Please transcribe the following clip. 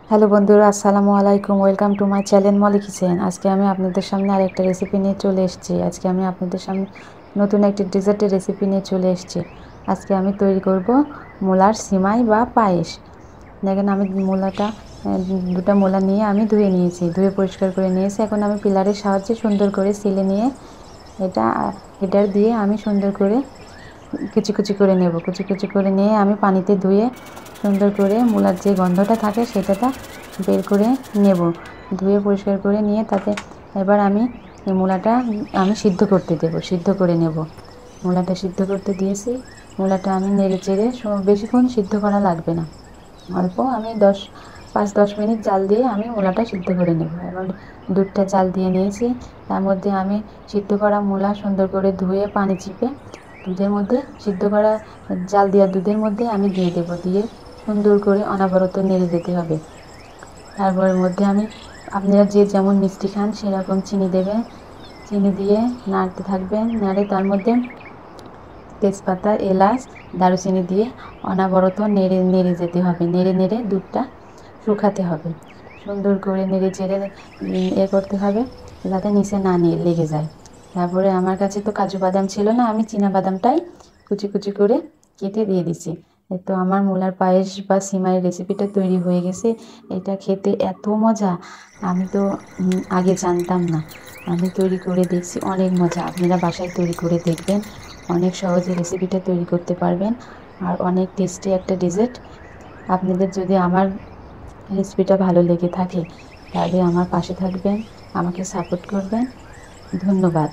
Hello বন্ধুরা, আসসালামু আলাইকুম। Welcome to my channel Molly kitchen. আজকে আমি আপনাদের সামনে আরেকটা রেসিপি নিয়ে চলে এসেছি। আজকে আমি আপনাদের সামনে নতুন একটি ডেজার্টের রেসিপি নিয়ে চলে এসেছি। আজকে আমি তৈরি করব মূলার সিমাই বা পায়েস। দেখেন আমি দুটো মূলা নিয়ে আমি ধুয়ে নিয়েছি, ধুয়ে পরিষ্কার করে নিয়েছি। এখন আমি পিলারের সাহায্যে সুন্দর করে ছিলে নিয়ে এটা এটার দিয়ে আমি সুন্দর করে কুচি কুচি করে নেব। কুচি কুচি করে নিয়ে আমি পানিতে ধুয়ে সুন্দর করে মূলার যে গন্ধটা থাকে সেটাটা বের করে নেব। ধুয়ে পরিষ্কার করে নিয়ে তাতে এবার আমি এই মূলাটা আমি সিদ্ধ করতে দেব, সিদ্ধ করে নেব। মূলাটা সিদ্ধ করতে দিয়েছি। মূলাটা আমি নেড়ে চেড়ে বেশিক্ষণ সিদ্ধ করা লাগবে না, অল্প আমি 5-10 মিনিট জাল দিয়ে আমি মূলাটা সিদ্ধ করে নেব। এবার দুধটা জাল দিয়ে নিয়েছি, তার মধ্যে আমি সিদ্ধ করা মূলা সুন্দর করে ধুয়ে পানি চিপে দুধের মধ্যে সিদ্ধ করা জাল দেওয়া দুধের মধ্যে আমি দিয়ে দেব। দিয়ে সুন্দর করে অনবরত নেড়ে যেতে হবে। তারপরের মধ্যে আপনারা যে যেমন মিষ্টি খান সেরকম চিনি দেবেন। চিনি দিয়ে নাড়তে থাকবেন, নাড়ে তার মধ্যে তেজপাতা, এলাচ, দারুচিনি দিয়ে অনবরত নেড়ে নেড়ে যেতে হবে। নেড়ে নেড়ে দুধটা শুকাতে হবে। সুন্দর করে নেড়ে চেড়ে করতে হবে যাতে নিচে না লেগে যায়। তারপরে আমার কাছে তো কাজু বাদাম ছিল না, আমি চীনা বাদামটাই কুচি কুচি করে কেটে দিয়ে দিছি। তো আমার মূলার পায়েস বা সিমাই রেসিপিটা তৈরি হয়ে গেছে। এটা খেতে এত মজা, আমি তো আগে জানতাম না। আমি তৈরি করে দেখছি, অনেক মজা। আপনারা বাসায় তৈরি করে দেখবেন, অনেক সহজে রেসিপিটা তৈরি করতে পারবেন। আর অনেক টেস্টি একটা ডেজার্ট। আপনাদের যদি আমার রেসিপিটা ভালো লেগে থাকে তাহলে আমার পাশে থাকবেন, আমাকে সাপোর্ট করবেন। ধন্যবাদ।